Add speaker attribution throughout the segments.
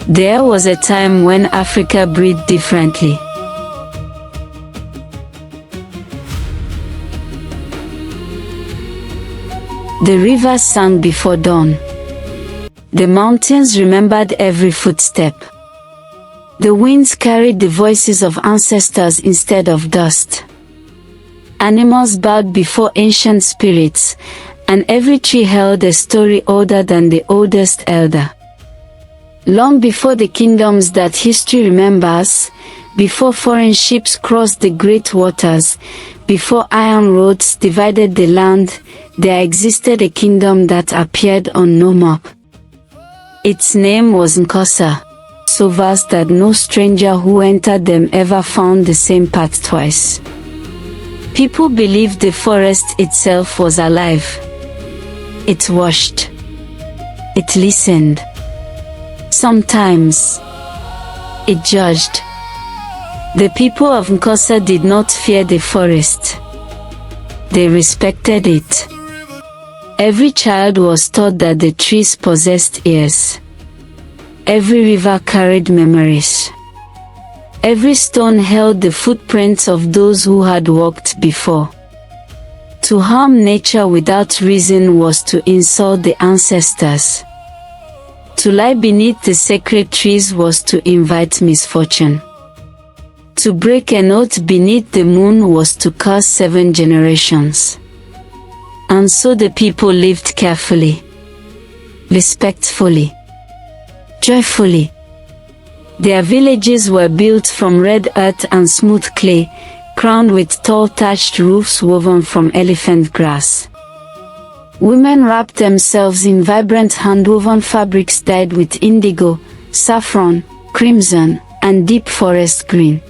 Speaker 1: There was a time when Africa breathed differently. The rivers sang before dawn. The mountains remembered every footstep. The winds carried the voices of ancestors instead of dust. Animals bowed before ancient spirits, and every tree held a story older than the oldest elder. Long before the kingdoms that history remembers, before foreign ships crossed the great waters, before iron roads divided the land, there existed a kingdom that appeared on no map. Its name was Nkosa, so vast that no stranger who entered them ever found the same path twice. People believed the forest itself was alive. It watched. It listened. Sometimes it judged. The people of Nkosa did not fear the forest. They respected it. Every child was taught that the trees possessed ears. Every river carried memories. Every stone held the footprints of those who had walked before. To harm nature without reason was to insult the ancestors. To lie beneath the sacred trees was to invite misfortune. To break an oath beneath the moon was to curse 7 generations. And so the people lived carefully, respectfully, joyfully. Their villages were built from red earth and smooth clay, crowned with tall thatched roofs woven from elephant grass. Women wrapped themselves in vibrant hand-woven fabrics dyed with indigo, saffron, crimson, and deep forest green.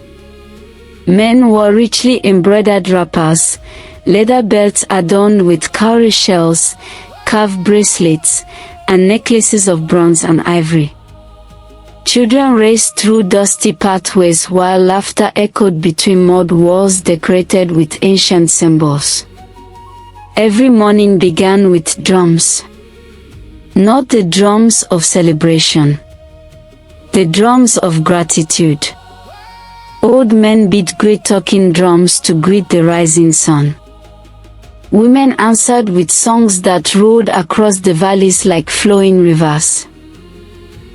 Speaker 1: Men wore richly embroidered wrappers, leather belts adorned with cowrie shells, carved bracelets, and necklaces of bronze and ivory. Children raced through dusty pathways while laughter echoed between mud walls decorated with ancient symbols. Every morning began with drums. Not the drums of celebration. The drums of gratitude. Old men beat great talking drums to greet the rising sun. Women answered with songs that rolled across the valleys like flowing rivers.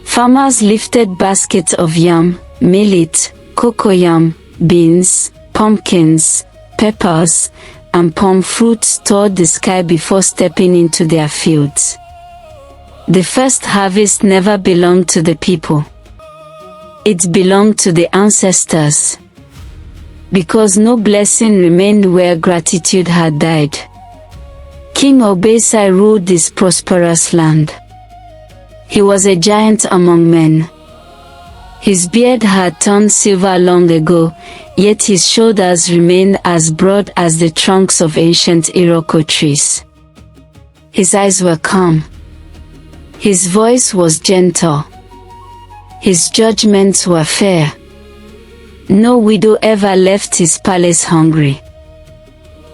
Speaker 1: Farmers lifted baskets of yam, millet, cocoyam, beans, pumpkins, peppers, and palm fruits toward the sky before stepping into their fields. The first harvest never belonged to the people. It belonged to the ancestors. Because no blessing remained where gratitude had died. King Obsess ruled this prosperous land. He was a giant among men. His beard had turned silver long ago, yet his shoulders remained as broad as the trunks of ancient Iroquois trees. His eyes were calm. His voice was gentle. His judgments were fair. No widow ever left his palace hungry.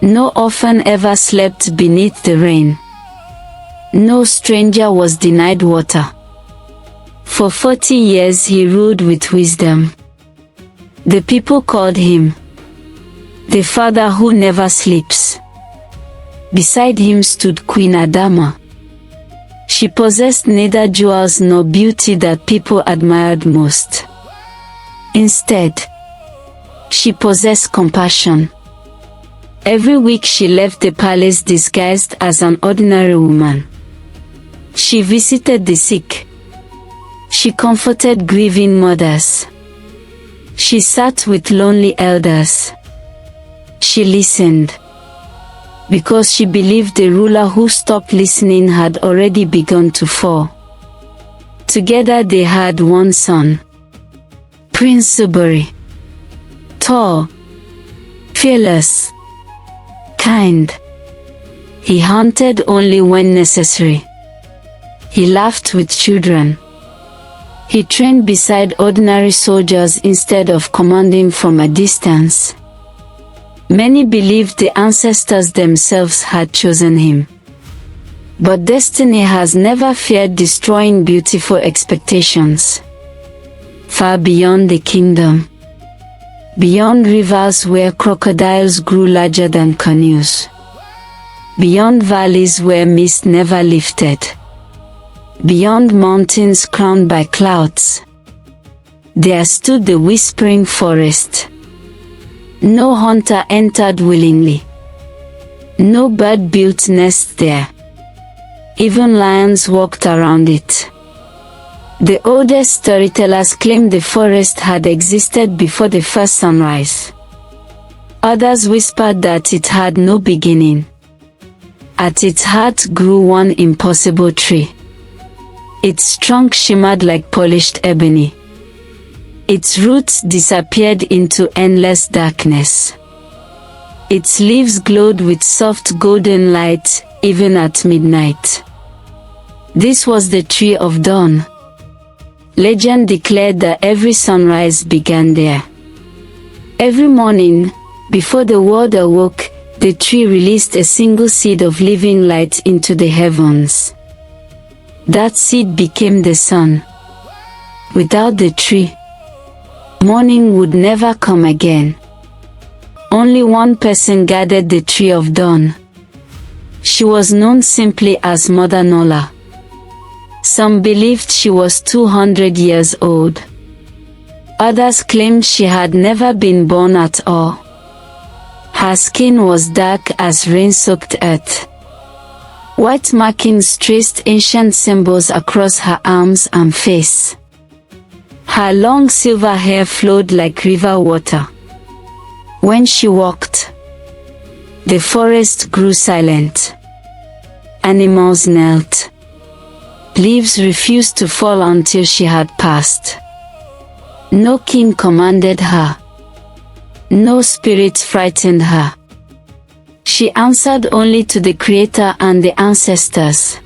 Speaker 1: No orphan ever slept beneath the rain. No stranger was denied water. For 40 years he ruled with wisdom. The people called him the father who never sleeps. Beside him stood Queen Adama. She possessed neither jewels nor beauty that people admired most. Instead, she possessed compassion. Every week she left the palace disguised as an ordinary woman. She visited the sick. She comforted grieving mothers. She sat with lonely elders. She listened. Because she believed the ruler who stopped listening had already begun to fall. Together they had one son, Prince Subari. Tall, fearless, kind. He hunted only when necessary. He laughed with children. He trained beside ordinary soldiers instead of commanding from a distance. Many believed the ancestors themselves had chosen him. But destiny has never feared destroying beautiful expectations. far beyond the kingdom. Beyond rivers where crocodiles grew larger than canoes. Beyond valleys where mist never lifted. Beyond mountains crowned by clouds. There stood the whispering forest. No hunter entered willingly. No bird built nest there. Even lions walked around it. The oldest storytellers claimed the forest had existed before the first sunrise. Others whispered that it had no beginning. At its heart grew one impossible tree. Its trunk shimmered like polished ebony. Its roots disappeared into endless darkness. Its leaves glowed with soft golden light, even at midnight. This was the tree of dawn. Legend declared that every sunrise began there. Every morning, before the world awoke, the tree released a single seed of living light into the heavens. That seed became the sun. Without the tree, morning would never come again. Only one person guarded the tree of dawn. She was known simply as Mother Nola. Some believed she was 200 years old. Others claimed she had never been born at all. Her skin was dark as rain-soaked earth. White markings traced ancient symbols across her arms and face. Her long silver hair flowed like river water. When she walked, the forest grew silent. Animals knelt. Leaves refused to fall until she had passed. No king commanded her. No spirit frightened her. She answered only to the Creator and the ancestors.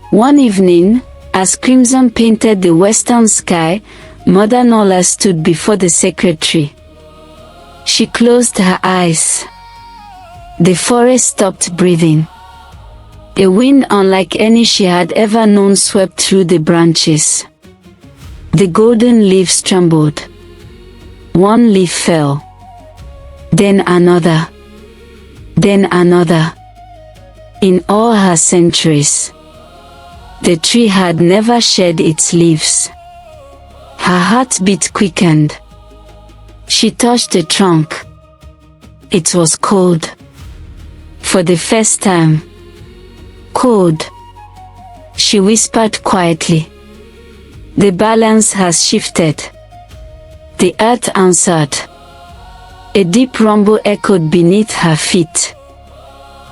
Speaker 1: One evening, as crimson painted the western sky, Mother Nola stood before the sacred tree. She closed her eyes. The forest stopped breathing. A wind unlike any she had ever known swept through the branches. The golden leaves trembled. One leaf fell. Then another. Then another. In all her centuries, the tree had never shed its leaves. Her heartbeat quickened. She touched the trunk. It was cold. For the first time. Cold. She whispered quietly. The balance has shifted. The earth answered. A deep rumble echoed beneath her feet.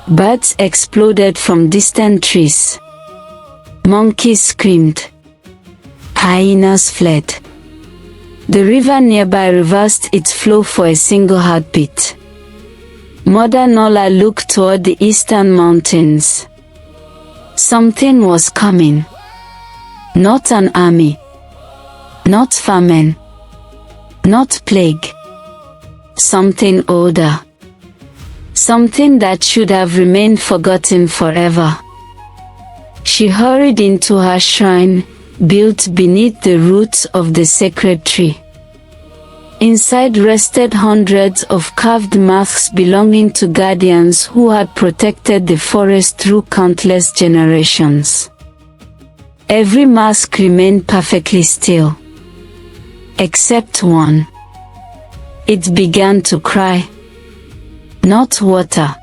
Speaker 1: Birds exploded from distant trees. Monkeys screamed. Hyenas fled. The river nearby reversed its flow for a single heartbeat. Mother Nola looked toward the eastern mountains. Something was coming. Not an army. Not famine. Not plague. Something older. Something that should have remained forgotten forever. She hurried into her shrine, built beneath the roots of the sacred tree. Inside rested hundreds of carved masks belonging to guardians who had protected the forest through countless generations. Every mask remained perfectly still. Except one. It began to cry. Not water.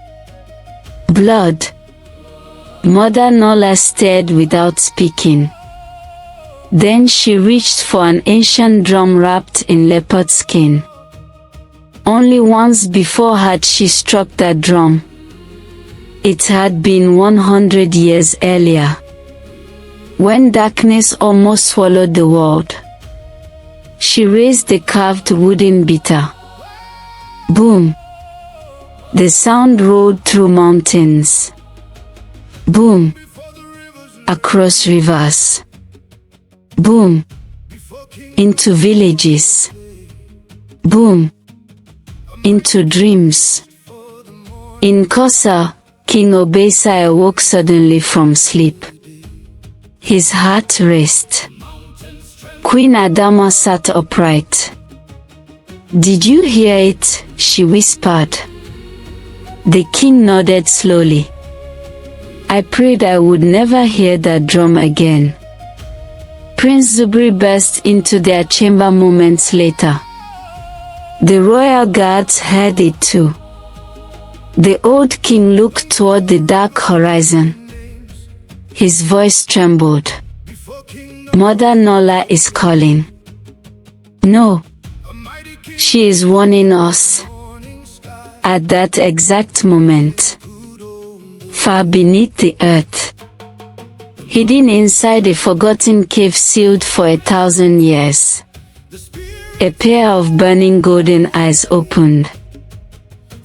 Speaker 1: Blood. Mother Nola stared without speaking. Then she reached for an ancient drum wrapped in leopard skin. Only once before had she struck that drum. It had been 100 years earlier. When darkness almost swallowed the world. She raised the carved wooden beater. Boom! The sound rolled through mountains. Boom! Across rivers. Boom! Into villages. Boom! Into dreams. In Kosa, King Obesai awoke suddenly from sleep. His heart raced. Queen Adama sat upright. "Did you hear it?" she whispered. The king nodded slowly. "I prayed I would never hear that drum again." Prince Zubri burst into their chamber moments later. The royal guards heard it too. The old king looked toward the dark horizon. His voice trembled. "Mother Nola is calling. No. She is warning us." At that exact moment, far beneath the earth, hidden inside a forgotten cave sealed for 1,000 years, a pair of burning golden eyes opened.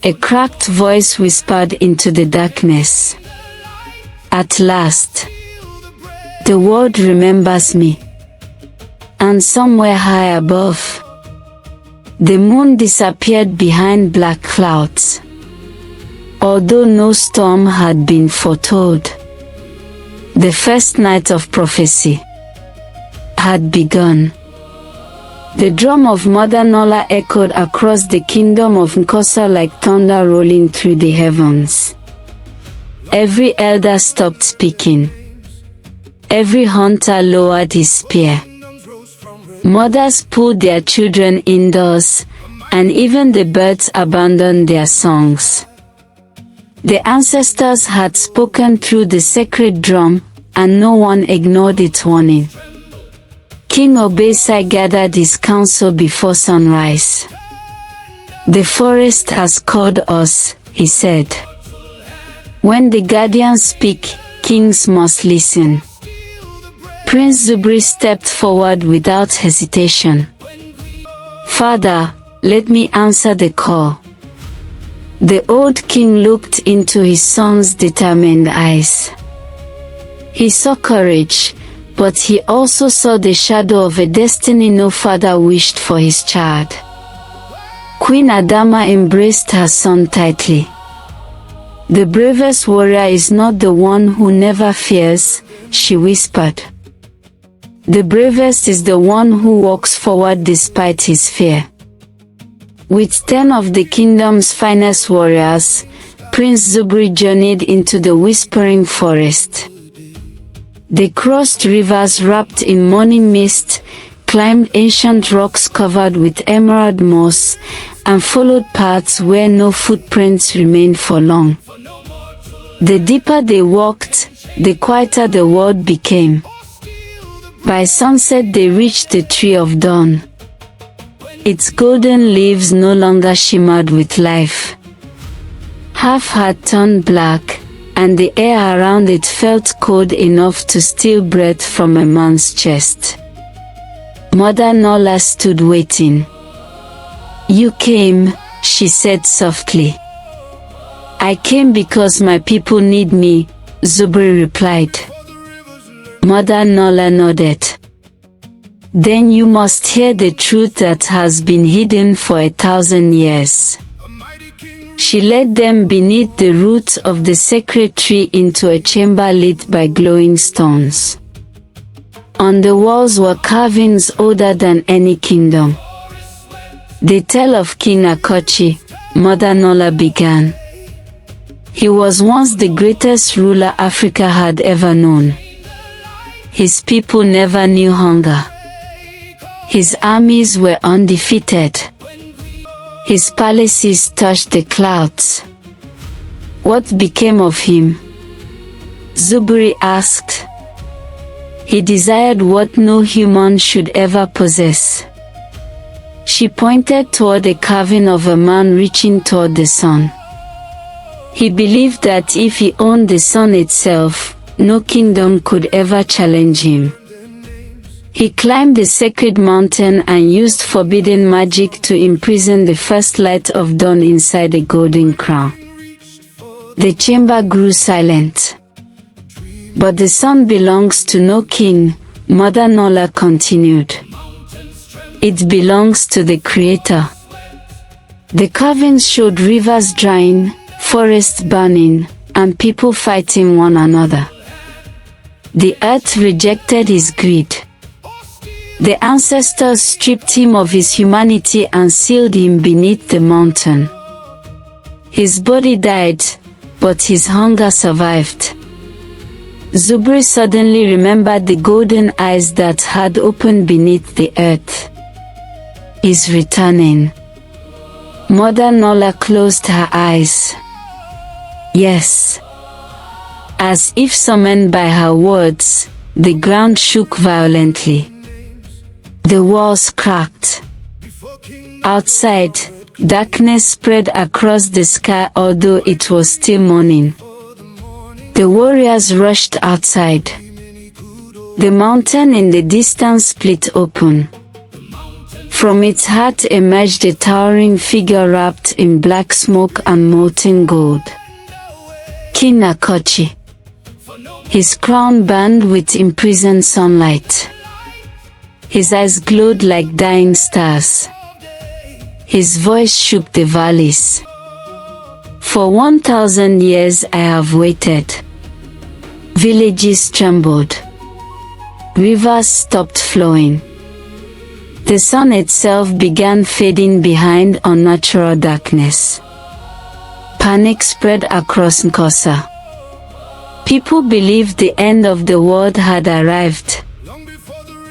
Speaker 1: A cracked voice whispered into the darkness. "At last, the world remembers me." And somewhere high above, the moon disappeared behind black clouds. Although no storm had been foretold, the first night of prophecy had begun. The drum of Mother Nola echoed across the kingdom of Nkosa like thunder rolling through the heavens. Every elder stopped speaking. Every hunter lowered his spear. Mothers pulled their children indoors, and even the birds abandoned their songs. The ancestors had spoken through the sacred drum, and no one ignored its warning. King Obesai gathered his council before sunrise. "The forest has called us," he said. "When the guardians speak, kings must listen." Prince Zubri stepped forward without hesitation. "Father, let me answer the call." The old king looked into his son's determined eyes. He saw courage, but he also saw the shadow of a destiny no father wished for his child. Queen Adama embraced her son tightly. "The bravest warrior is not the one who never fears," she whispered. "The bravest is the one who walks forward despite his fear." With 10 of the kingdom's finest warriors, Prince Zubri journeyed into the whispering forest. They crossed rivers wrapped in morning mist, climbed ancient rocks covered with emerald moss, and followed paths where no footprints remained for long. The deeper they walked, the quieter the world became. By sunset they reached the Tree of Dawn. Its golden leaves no longer shimmered with life. Half had turned black, and the air around it felt cold enough to steal breath from a man's chest. Mother Nola stood waiting. "You came," she said softly. "I came because my people need me," Zubri replied. Mother Nola nodded. "Then you must hear the truth that has been hidden for 1,000 years." She led them beneath the roots of the sacred tree into a chamber lit by glowing stones. On the walls were carvings older than any kingdom. "The tale of King Akochi," Mother Nola began. "He was once the greatest ruler Africa had ever known. His people never knew hunger. His armies were undefeated. His palaces touched the clouds." "What became of him?" Zubri asked. "He desired what no human should ever possess." She pointed toward a carving of a man reaching toward the sun. "He believed that if he owned the sun itself, no kingdom could ever challenge him. He climbed the sacred mountain and used forbidden magic to imprison the first light of dawn inside a golden crown." The chamber grew silent. "But the sun belongs to no king," Mother Nola continued. "It belongs to the Creator." The carvings showed rivers drying, forests burning, and people fighting one another. The earth rejected his greed. The ancestors stripped him of his humanity and sealed him beneath the mountain. His body died, but his hunger survived. Zubri suddenly remembered the golden eyes that had opened beneath the earth. He's returning. Mother Nola closed her eyes. Yes. As if summoned by her words, the ground shook violently. The walls cracked. Outside, darkness spread across the sky although it was still morning. The warriors rushed outside. The mountain in the distance split open. From its heart emerged a towering figure wrapped in black smoke and molten gold. King Akochi. His crown burned with imprisoned sunlight. His eyes glowed like dying stars. His voice shook the valleys. For 1,000 years I have waited. Villages trembled. Rivers stopped flowing. The sun itself began fading behind unnatural darkness. Panic spread across Nkosa. People believed the end of the world had arrived.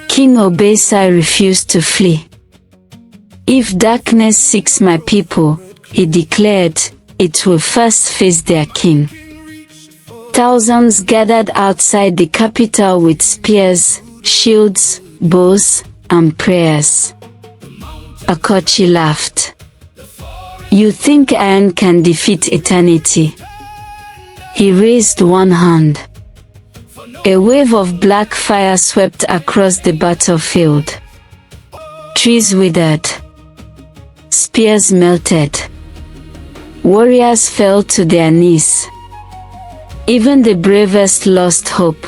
Speaker 1: King Obesai refused to flee. If darkness seeks my people, he declared, it will first face their king. Thousands gathered outside the capital with spears, shields, bows, and prayers. Akochi laughed. You think iron can defeat eternity? He raised one hand. A wave of black fire swept across the battlefield. Trees withered. Spears melted. Warriors fell to their knees. Even the bravest lost hope.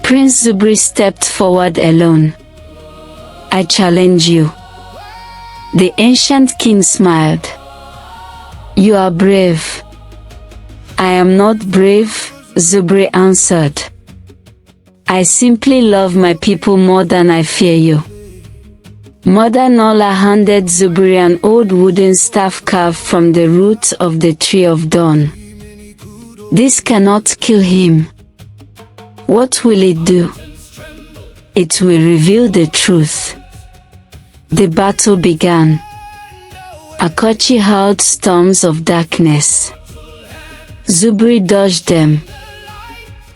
Speaker 1: Prince Zubri stepped forward alone. I challenge you. The ancient king smiled. You are brave. I am not brave, Zubri answered. I simply love my people more than I fear you. Mother Nola handed Zubri an old wooden staff carved from the roots of the tree of dawn. This cannot kill him. What will it do? It will reveal the truth. The battle began. Akochi hurled storms of darkness. Zubri dodged them.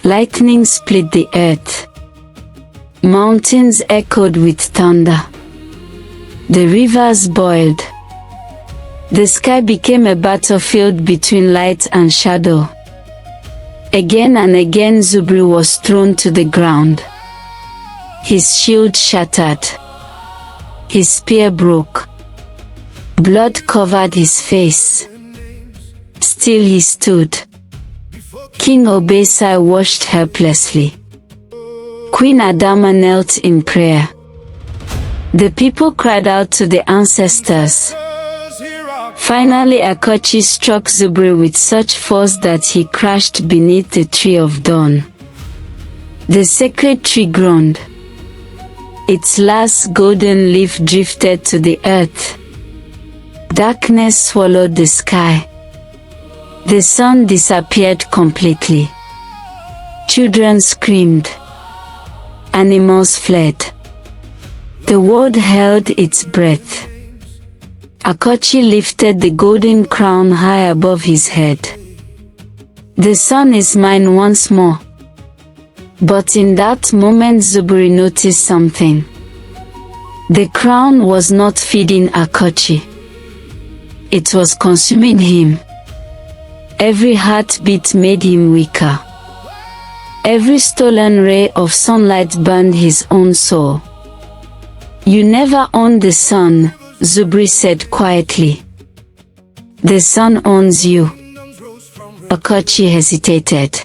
Speaker 1: Lightning split the earth. Mountains echoed with thunder. The rivers boiled. The sky became a battlefield between light and shadow. Again and again Zubri was thrown to the ground. His shield shattered. His spear broke. Blood covered his face. Still he stood. King Obesai watched helplessly. Queen Adama knelt in prayer. The people cried out to the ancestors. Finally Akochi struck Zubri with such force that he crashed beneath the tree of dawn. The sacred tree groaned. Its last golden leaf drifted to the earth. Darkness swallowed the sky. The sun disappeared completely. Children screamed. Animals fled. The world held its breath. Akochi lifted the golden crown high above his head. The sun is mine once more. But in that moment Zubri noticed something. The crown was not feeding Akochi. It was consuming him. Every heartbeat made him weaker. Every stolen ray of sunlight burned his own soul. You never owned the sun, Zubri said quietly. The sun owns you. Akochi hesitated.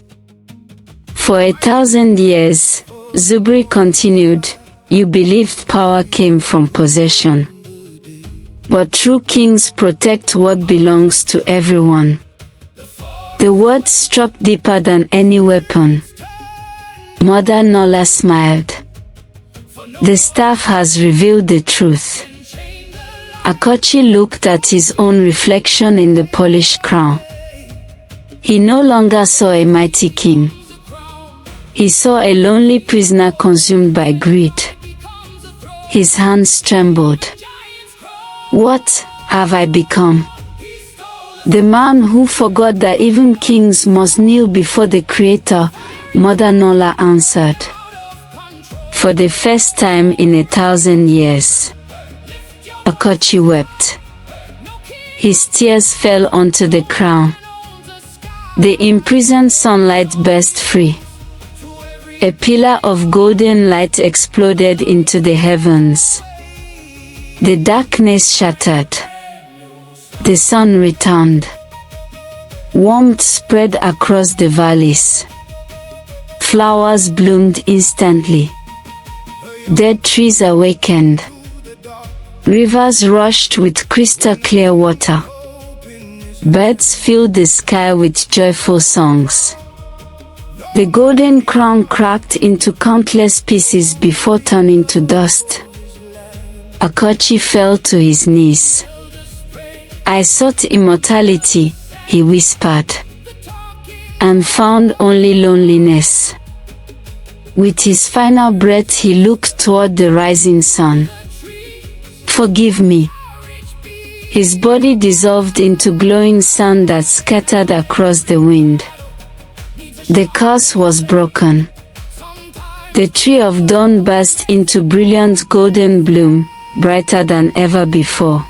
Speaker 1: For 1,000 years, Zubri continued, you believed power came from possession. But true kings protect what belongs to everyone. The words struck deeper than any weapon. Mother Nola smiled. The staff has revealed the truth. Akochi looked at his own reflection in the polished crown. He no longer saw a mighty king. He saw a lonely prisoner consumed by greed. His hands trembled. What have I become? The man who forgot that even kings must kneel before the Creator, Mother Nola answered. For the first time in 1,000 years. Akochi wept. His tears fell onto the crown. The imprisoned sunlight burst free. A pillar of golden light exploded into the heavens. The darkness shattered. The sun returned. Warmth spread across the valleys. Flowers bloomed instantly. Dead trees awakened. Rivers rushed with crystal clear water. Birds filled the sky with joyful songs. The golden crown cracked into countless pieces before turning to dust. Akochi fell to his knees. I sought immortality, he whispered, and found only loneliness. With his final breath he looked toward the rising sun. Forgive me. His body dissolved into glowing sand that scattered across the wind. The curse was broken. The tree of dawn burst into brilliant golden bloom, brighter than ever before.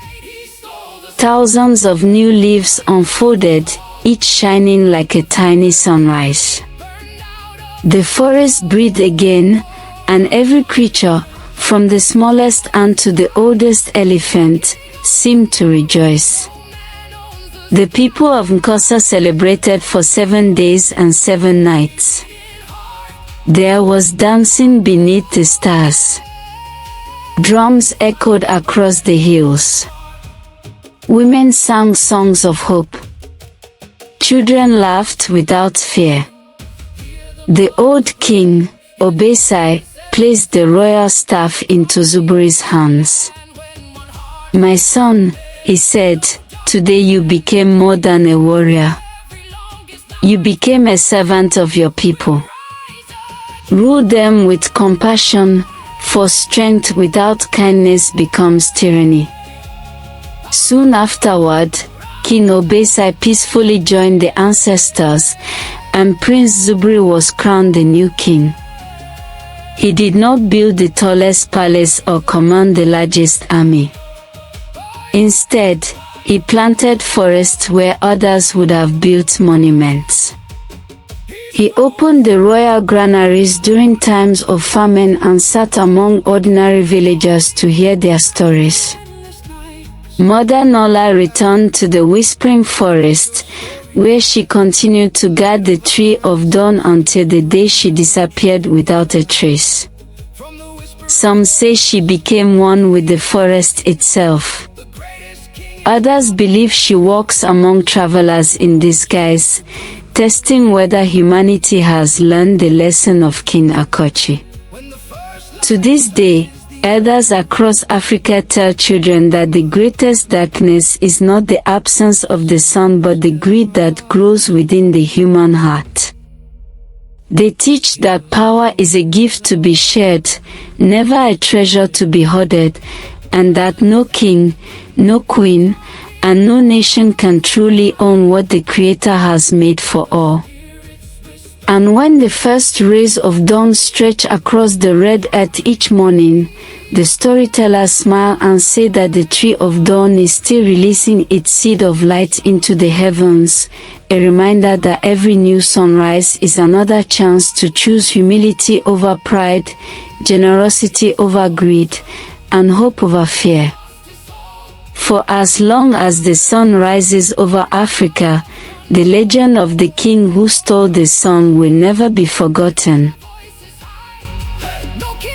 Speaker 1: Thousands of new leaves unfolded, each shining like a tiny sunrise. The forest breathed again, and every creature, from the smallest ant to the oldest elephant, seemed to rejoice. The people of Nkosa celebrated for 7 days and 7 nights. There was dancing beneath the stars. Drums echoed across the hills. Women sang songs of hope. Children laughed without fear. The old king, Obesai, placed the royal staff into Zuburi's hands. My son, he said, today you became more than a warrior. You became a servant of your people. Rule them with compassion, for strength without kindness becomes tyranny. Soon afterward, King Obesai peacefully joined the ancestors, and Prince Zuburi was crowned the new king. He did not build the tallest palace or command the largest army. Instead, he planted forests where others would have built monuments. He opened the royal granaries during times of famine and sat among ordinary villagers to hear their stories. Mother Nola returned to the Whispering Forest, where she continued to guard the Tree of Dawn until the day she disappeared without a trace. Some say she became one with the forest itself. Others believe she walks among travelers in disguise, testing whether humanity has learned the lesson of King Akochi. To this day, elders across Africa tell children that the greatest darkness is not the absence of the sun but the greed that grows within the human heart. They teach that power is a gift to be shared, never a treasure to be hoarded, and that no king, no queen, and no nation can truly own what the Creator has made for all. And when the first rays of dawn stretch across the red earth each morning, the storytellers smile and say that the Tree of Dawn is still releasing its seed of light into the heavens, a reminder that every new sunrise is another chance to choose humility over pride, generosity over greed, and hope over fear. For as long as the sun rises over Africa, the legend of the king who stole the sun will never be forgotten.
Speaker 2: No king